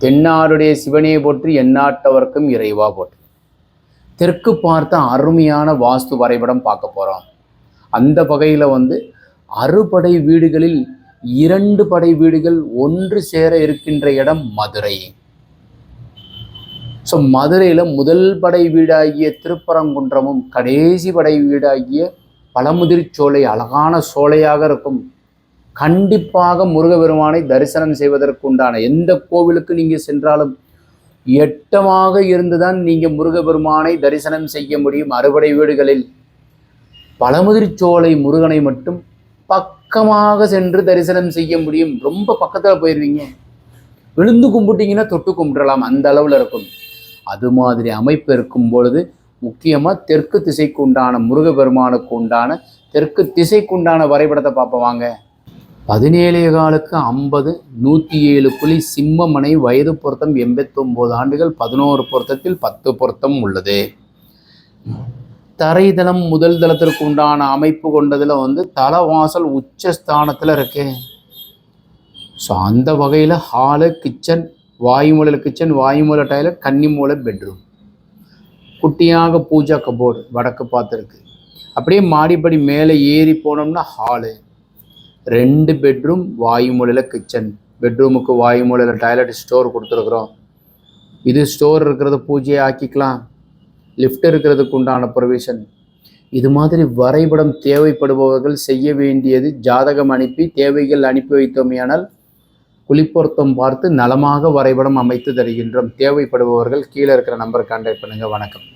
தென்னாடுடைய சிவனே போற்றி, எந்நாட்டவர்க்கும் இறைவா போற்றி. தெற்கு பார்த்த அருமையான வாஸ்து வரைபடம் பார்க்க போகிறோம். அந்த வகையில் அறுபடை வீடுகளில் 2 படை வீடுகள் ஒன்று சேர இருக்கின்ற இடம் மதுரை. ஸோ மதுரையில் முதல் படை வீடாகிய திருப்பரங்குன்றமும் கடைசி படை வீடாகிய பழமுதிர் சோலை அழகான சோலையாக இருக்கும். கண்டிப்பாக முருகபெருமானை தரிசனம் செய்வதற்கு உண்டான எந்த கோவிலுக்கு நீங்கள் சென்றாலும் எட்டமாக இருந்துதான் நீங்கள் முருகபெருமானை தரிசனம் செய்ய முடியும். அறுபடை வீடுகளில் பழமுதிர் சோலை முருகனை மட்டும் பக்கமாக சென்று தரிசனம் செய்ய முடியும். ரொம்ப பக்கத்தில் போயிடுவீங்க, விழுந்து கும்பிட்டீங்கன்னா தொட்டு கும்பிடலாம், அந்த அளவில் இருக்கும். அது மாதிரி அமைப்பு இருக்கும் பொழுது முக்கியமாக தெற்கு திசைக்கு உண்டான முருகபெருமானுக்கு உண்டான தெற்கு திசைக்கு உண்டான வரைபடத்தை பார்ப்போம் வாங்க. 17 காலுக்கு 50, 107 புலி சிம்மமனை, வயது பொருத்தம் 89 ஆண்டுகள், 11 பொருத்தத்தில் 10 பொருத்தம் உள்ளது. தரைதளம் முதல் தளத்திற்கு உண்டான அமைப்பு கொண்டதில் தலவாசல் உச்சஸ்தானத்தில் இருக்கு. ஸோ அந்த வகையில் ஹாலு, கிச்சன், வாயுமூலையில் கிச்சன், வாயுமூலை டாய்லெட், கன்னிமூலை பெட்ரூம், குட்டியாக பூஜா கபோர்டு வடக்கு பார்த்துருக்கு. அப்படியே மாடிப்படி மேலே ஏறி போனோம்னா ஹாலு, 2 பெட்ரூம், வாயுமூலையில் கிச்சன், பெட்ரூமுக்கு வாயுமூலையில் டாய்லெட், ஸ்டோர் கொடுத்துருக்குறோம். இது ஸ்டோர் இருக்கிறத பூஜையை ஆக்கிக்கலாம், லிஃப்ட் இருக்கிறதுக்கு உண்டான ப்ரொவிஷன். இது மாதிரி வரைபடம் தேவைப்படுபவர்கள் செய்ய வேண்டியது ஜாதகம் அனுப்பி தேவைகள் அனுப்பி வைத்தோமையானால் குளிப்பொருத்தம் பார்த்து நலமாக வரைபடம் அமைத்து தருகின்றோம். தேவைப்படுபவர்கள் கீழே இருக்கிற நம்பர் கான்டாக்ட் பண்ணுங்கள். வணக்கம்.